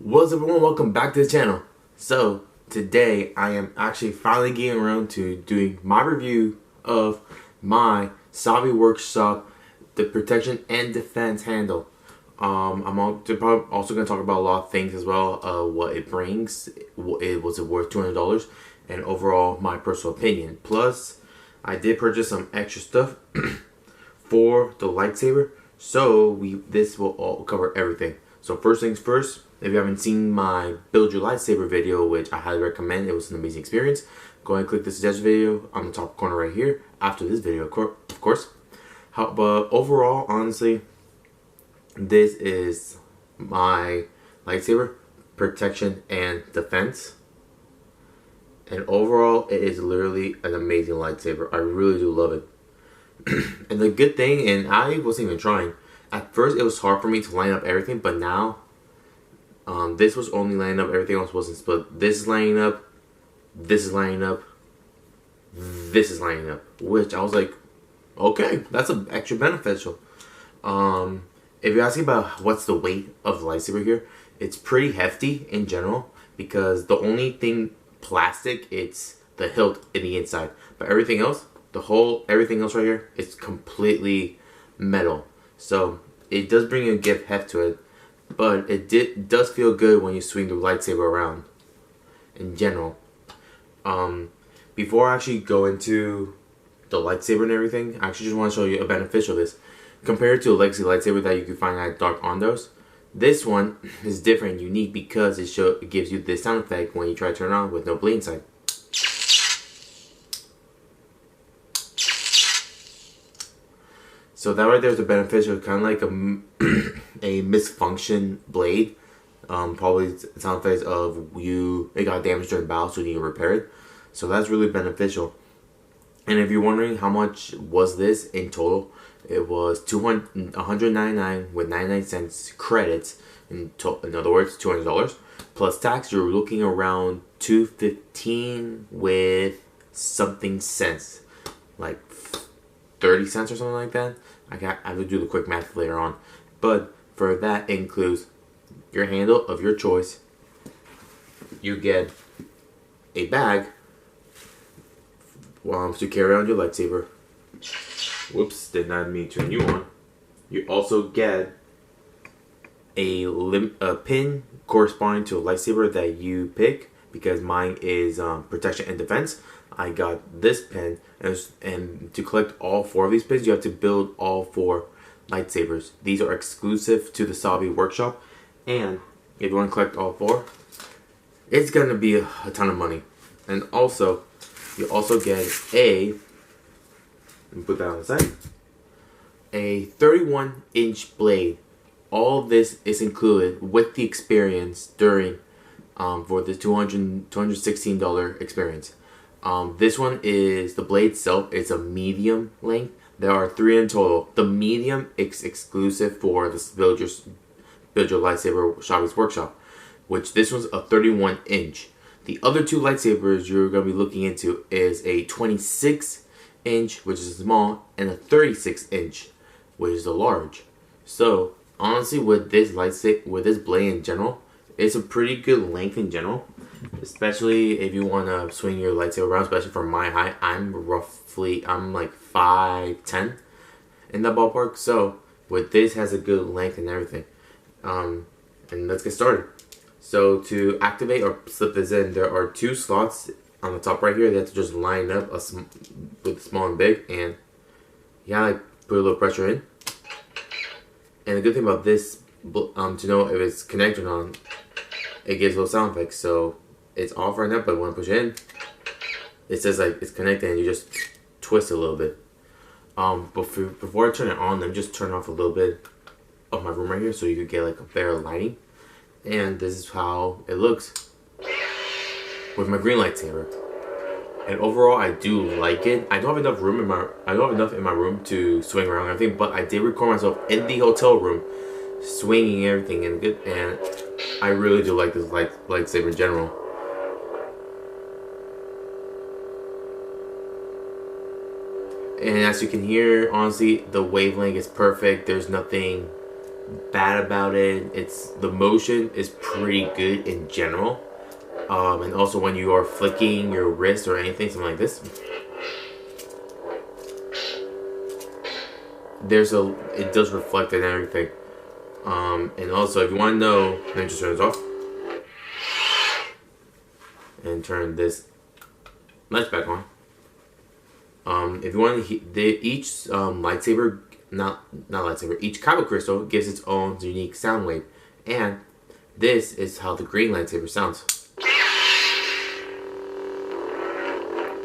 What's up everyone, welcome back to the channel. So today I am actually finally getting around to doing my review of my Savi Workshop, the protection and defense handle. I'm also going to talk about a lot of things as well, what it brings, was it worth $200, and overall my personal opinion. Plus I did purchase some extra stuff for the lightsaber, so this will all cover everything. So first things first, if you haven't seen my build your lightsaber video, which I highly recommend, it was an amazing experience, go ahead and click the suggested video on the top corner right here after this video, of course. But overall, honestly, this is my lightsaber, protection and defense. And overall, it is literally an amazing lightsaber. I really do love it. And the good thing, and I wasn't even trying, at first it was hard for me to line up everything, but now this was only lining up, everything else wasn't split. This is lining up, this is lining up, this is lining up, which I was like, okay, that's an extra beneficial. If you're asking about what's the weight of the lightsaber here, it's pretty hefty in general, because the only thing plastic, it's the hilt in the inside, but everything else, everything else right here, it's completely metal. So it does bring a gift heft to it, but it does feel good when you swing the lightsaber around in general. Before I actually go into the lightsaber and everything, I actually just want to show you a beneficial of this. Compared to a legacy lightsaber that you can find at Dark Ondos, this one is different and unique because it gives you this sound effect when you try to turn it on with no blade inside. So that right there is a beneficial, kind of like a misfunction blade. Probably sound effects of it got damaged during battle, so you need to repair it. So that's really beneficial. And if you're wondering how much was this in total, it was $199 with 99 cents credits. In other words, $200 plus tax. You're looking around $215 with something cents, like 30 cents or something like that. I have to do the quick math later on, but for that includes your handle of your choice. You get a bag to carry on your lightsaber. Whoops, did not mean to turn you on. You also get a pin corresponding to a lightsaber that you pick. Because mine is protection and defense, I got this pin, and to collect all 4 of these pins, you have to build all 4 lightsabers. These are exclusive to the Savi Workshop, and if you want to collect all 4, it's gonna be a ton of money. And also, you also get let me put that on the side, a 31-inch blade. All this is included with the experience during for the $216 experience. This one is, the blade itself is a medium length. There are 3 in total. The medium is exclusive for this build your lightsaber Savi's Workshop, which this one's a 31-inch. The other 2 lightsabers you're going to be looking into is a 26-inch, which is small, and a 36-inch, which is a large. So honestly, with this blade in general, it's a pretty good length in general, especially if you want to swing your lightsaber around, especially for my height. I'm like 5'10", in that ballpark, so with this has a good length and everything. And let's get started. So to activate or slip this in, there are 2 slots on the top right here. They have to just line up with small and big, and like put a little pressure in. And the good thing about this, to know if it's connected or not, it gives a little sound effect. So it's off right now, but when I push it in, it says like it's connected, and you just twist it a little bit. But before I turn it on, let me just turn off a little bit of my room right here so you could get like a better lighting. And this is how it looks with my green lightsaber. And overall, I do like it. I don't have enough in my room to swing around and everything, but I did record myself in the hotel room swinging everything, and I really do like this lightsaber in general. And as you can hear, honestly, the wavelength is perfect. There's nothing bad about it. It's the motion is pretty good in general. And also when you are flicking your wrist or anything, something like this, it does reflect and everything. And also if you want to know, let me just turn this off and turn this lights back on. If you want to, each lightsaber, not lightsaber, each kyber crystal gives its own unique sound wave, and this is how the green lightsaber sounds.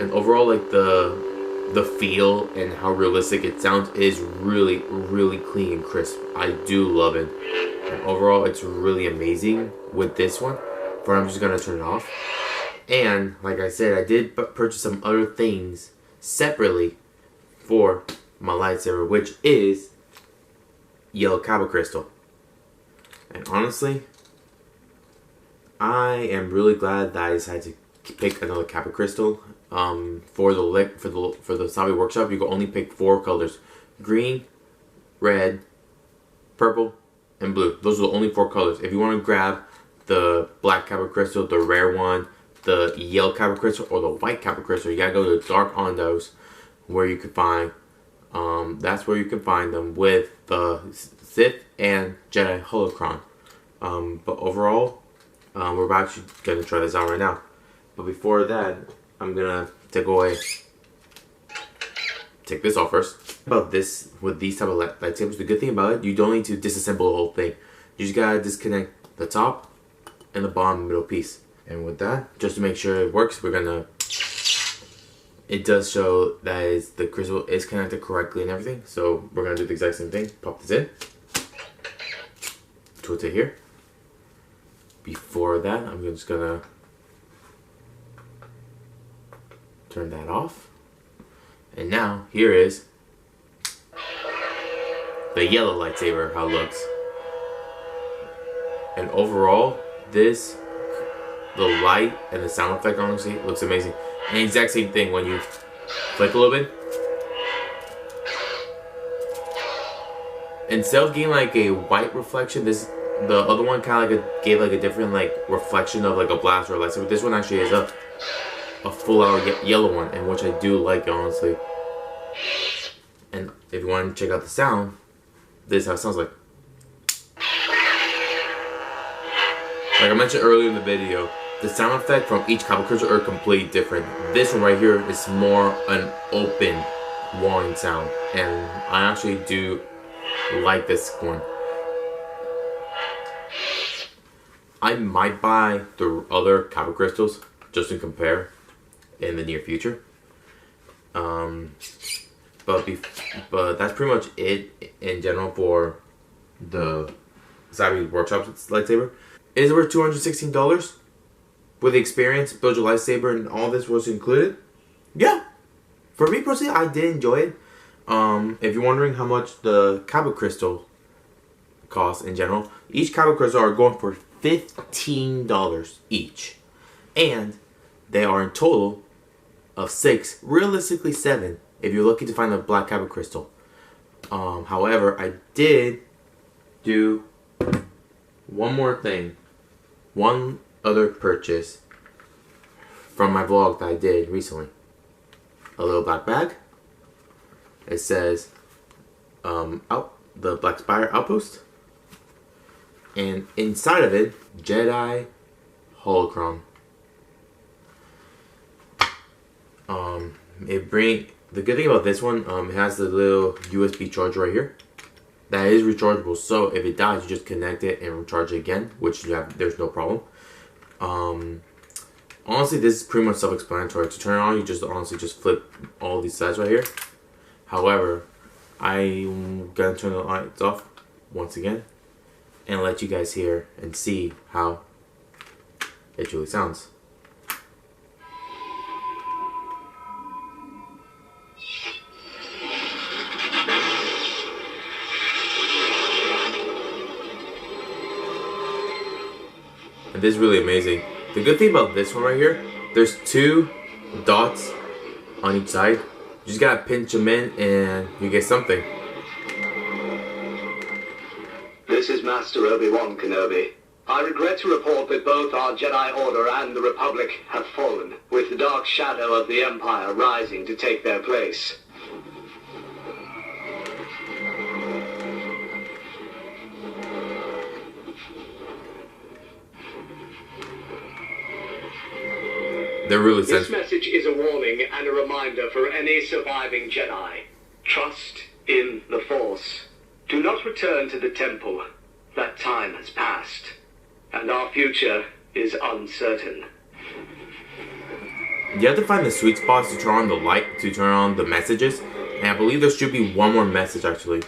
And overall, like the feel and how realistic it sounds is really, really clean and crisp. I do love it. And overall, it's really amazing with this one. But I'm just gonna turn it off. And like I said, I did purchase some other things separately for my lightsaber, which is yellow kyber crystal. And honestly, I am really glad that I decided to pick another kyber crystal. For the Savi workshop, you can only pick 4 colors: green, red, purple, and blue. Those are the only 4 colors. If you want to grab the black kyber crystal, the rare one, the yellow kyber crystal, or the white kyber crystal, you gotta go to Dark Ondos, where you can find. That's where you can find them with the Sith and Jedi holocron. But overall, we're actually gonna try this out right now. But before that, I'm gonna take this off first. About this, with these type of lightsabers, the good thing about it, you don't need to disassemble the whole thing. You just gotta disconnect the top and the bottom middle piece. And with that, just to make sure it works, it does show that the crystal is connected correctly and everything. So we're gonna do the exact same thing. Pop this in, twist it here. Before that, I'm just gonna turn that off. And now, here is the yellow lightsaber, how it looks. And overall, the light and the sound effect, honestly, looks amazing. And the exact same thing when you flick a little bit. Instead of getting like a white reflection, the other one kind of gave like a different like reflection of like a blast or a lightsaber. This one actually is a full out yellow one, and which I do like, honestly. And if you want to check out the sound, this is how it sounds like. Like I mentioned earlier in the video, the sound effect from each kyber crystal are completely different. This one right here is more an open whirring sound, and I actually do like this one. I might buy the other kyber crystals just to compare in the near future. But that's pretty much it in general for the Savi Workshop lightsaber. Is it worth $216? With the experience, build your lightsaber, and all this was included? Yeah. For me personally, I did enjoy it. If you're wondering how much the kyber crystal costs in general, each kyber crystal are going for $15 each. And they are in total of 6, realistically 7, if you're looking to find a black kyber crystal. However, I did do one more thing. One other purchase from my vlog that I did recently. A little black bag. It says the Black Spire Outpost. And inside of it, Jedi holocron. The good thing about this one, it has the little USB charger right here. That is rechargeable, so if it dies, you just connect it and recharge it again, which there's no problem. Honestly, this is pretty much self-explanatory. To turn it on, you just honestly just flip all these sides right here. However, I'm gonna turn the lights off once again and let you guys hear and see how it truly sounds. And this is really amazing. The good thing about this one right here, there's 2 dots on each side. You just gotta pinch them in and you get something. This Master Obi-Wan Kenobi. I regret to report that both our Jedi Order and the Republic have fallen, with the dark shadow of the Empire rising to take their place. They're really This message is a warning and a reminder for any surviving Jedi. Trust in the Force. Do not return to the temple. That time has passed, and our future is uncertain. You have to find the sweet spots to turn on the light, to turn on the messages, and I believe there should be one more message actually.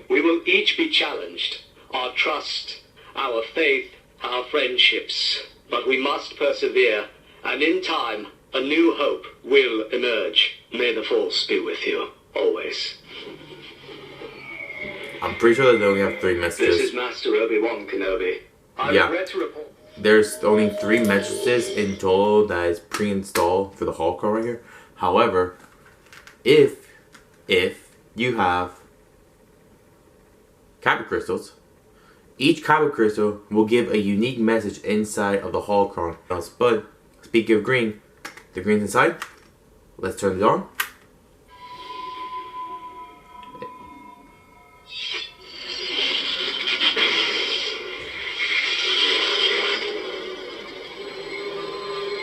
We will each be challenged. Our trust, our faith, our friendships. But we must persevere, and in time, a new hope will emerge. May the Force be with you, always. I'm pretty sure that they only have 3 messages. This is Master Obi-Wan Kenobi. I regret to report. There's only 3 messages in total that is pre-installed for the holocron right here. However, if you have kyber crystals, each kyber crystal will give a unique message inside of the holocron. But speaking of green, the green's inside. Let's turn it on.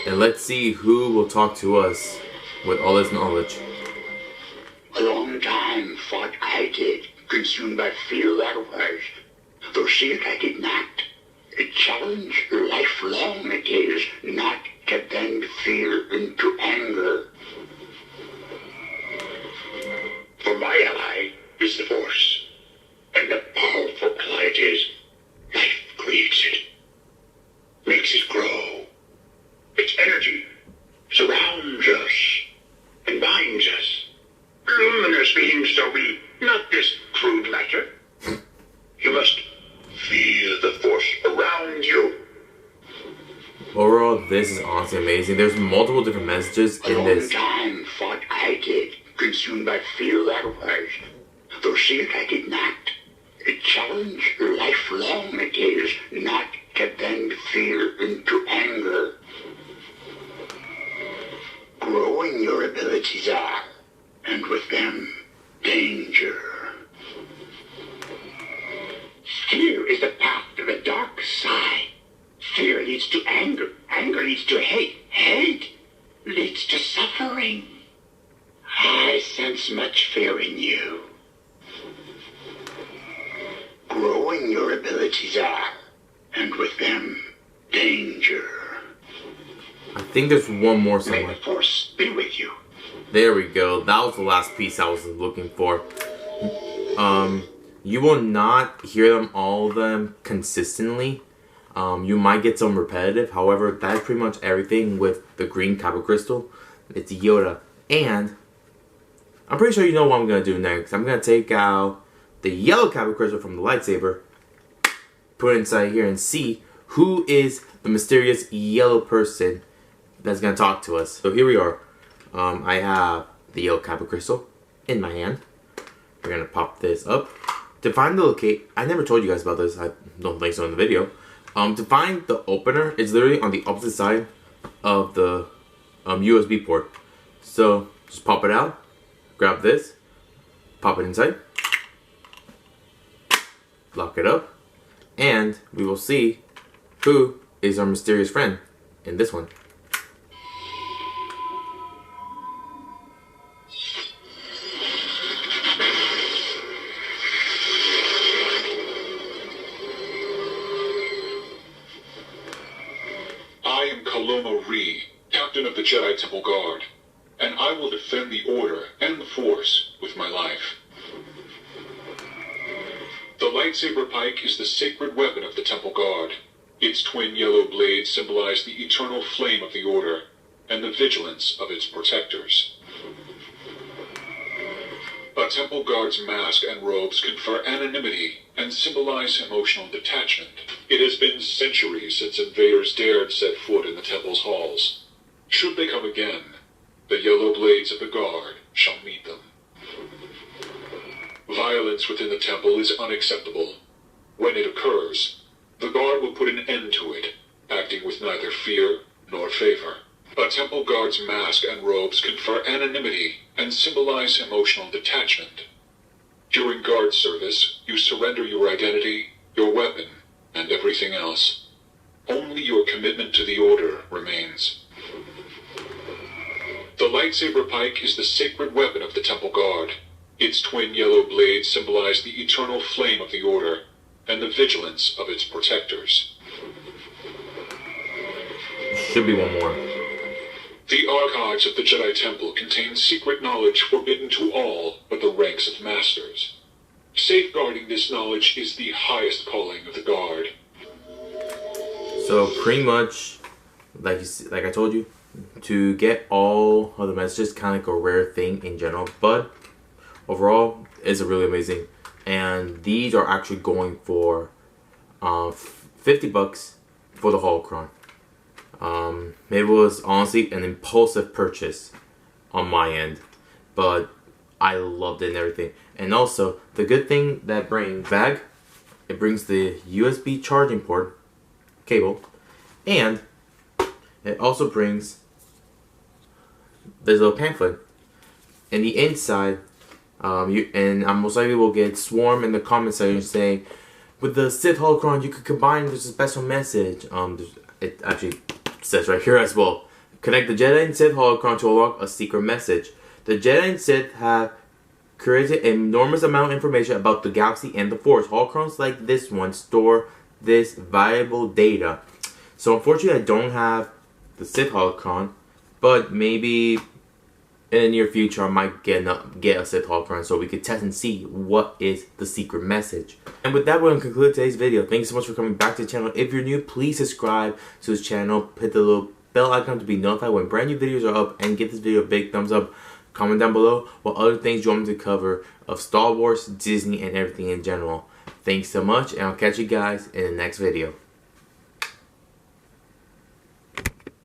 And let's see who will talk to us with all this knowledge. A long time thought I did, consumed by fear that was. Though see it I did not. A challenge lifelong it is, not to bend fear into anger. For my ally is the Force, and the powerful ally it is. Life creates it, makes it grow. Its energy surrounds us and binds us. Luminous beings shall we, not this crude matter. You must feel the Force around you. Overall, this is honestly amazing. There's multiple different messages in this. A long time thought I did, consumed by fear that was. Though see it I did not. A challenge lifelong it is, not to bend fear into anger. Growing your abilities are, and with them, danger. Fear is the path to the dark side. Fear leads to anger. Anger leads to hate. Hate leads to suffering. I sense much fear in you. Growing your abilities are, and with them, danger. I think there's one more May somewhere. the Force be with you. There we go. That was the last piece I was looking for. You will not hear them, all of them, consistently. You might get some repetitive. However, that's pretty much everything with the green kyber crystal. It's Yoda. And I'm pretty sure you know what I'm going to do next. I'm going to take out the yellow kyber crystal from the lightsaber, put it inside here, and see who is the mysterious yellow person that's going to talk to us. So here we are. I have the yellow kyber crystal in my hand. We're going to pop this up. To find the locate, I never told you guys about this. I don't think so in the video. To find the opener, it's literally on the opposite side of the USB port. So just pop it out, grab this, pop it inside, lock it up, and we will see who is our mysterious friend in this one. Captain of the Jedi Temple Guard, and I will defend the Order and the Force with my life. The lightsaber pike is the sacred weapon of the Temple Guard. Its twin yellow blades symbolize the eternal flame of the Order and the vigilance of its protectors. A Temple Guard's mask and robes confer anonymity and symbolize emotional detachment. It has been centuries since invaders dared set foot in the Temple's halls. Should they come again, the yellow blades of the Guard shall meet them. Violence within the temple is unacceptable. When it occurs, the guard will put an end to it, acting with neither fear nor favor. A temple guard's mask and robes confer anonymity and symbolize emotional detachment. During guard service, you surrender your identity, your weapon, and everything else. Only your commitment to the order remains. The lightsaber pike is the sacred weapon of the temple guard. Its twin yellow blades symbolize the eternal flame of the order and the vigilance of its protectors. Should be one more. The archives of the Jedi Temple contain secret knowledge forbidden to all but the ranks of masters. Safeguarding this knowledge is the highest calling of the guard. So pretty much, like I told you, to get all of the messages, kind of like a rare thing in general, but overall, it's really amazing. And these are actually going for $50 for the holocron. It was honestly an impulsive purchase on my end, but I loved it and everything. And also, the good thing that brings bag, it brings the USB charging port cable, and it also brings this little pamphlet. And the inside, and I most likely will get swarmed in the comment section saying, with the Sith holocron you could combine, there's a special message. It actually says right here as well. Connect the Jedi and Sith holocron to unlock a secret message. The Jedi and Sith have created an enormous amount of information about the galaxy and the Force. Holocrons like this one store this valuable data. So unfortunately I don't have the Sith holocron, but maybe in the near future I might get a Sith holocron so we could test and see what is the secret message. And with that, we're going to conclude today's video. Thank you so much for coming back to the channel. If you're new, please subscribe to this channel. Hit the little bell icon to be notified when brand new videos are up, and give this video a big thumbs up. Comment down below what other things you want me to cover of Star Wars, Disney, and everything in general. Thanks so much, and I'll catch you guys in the next video.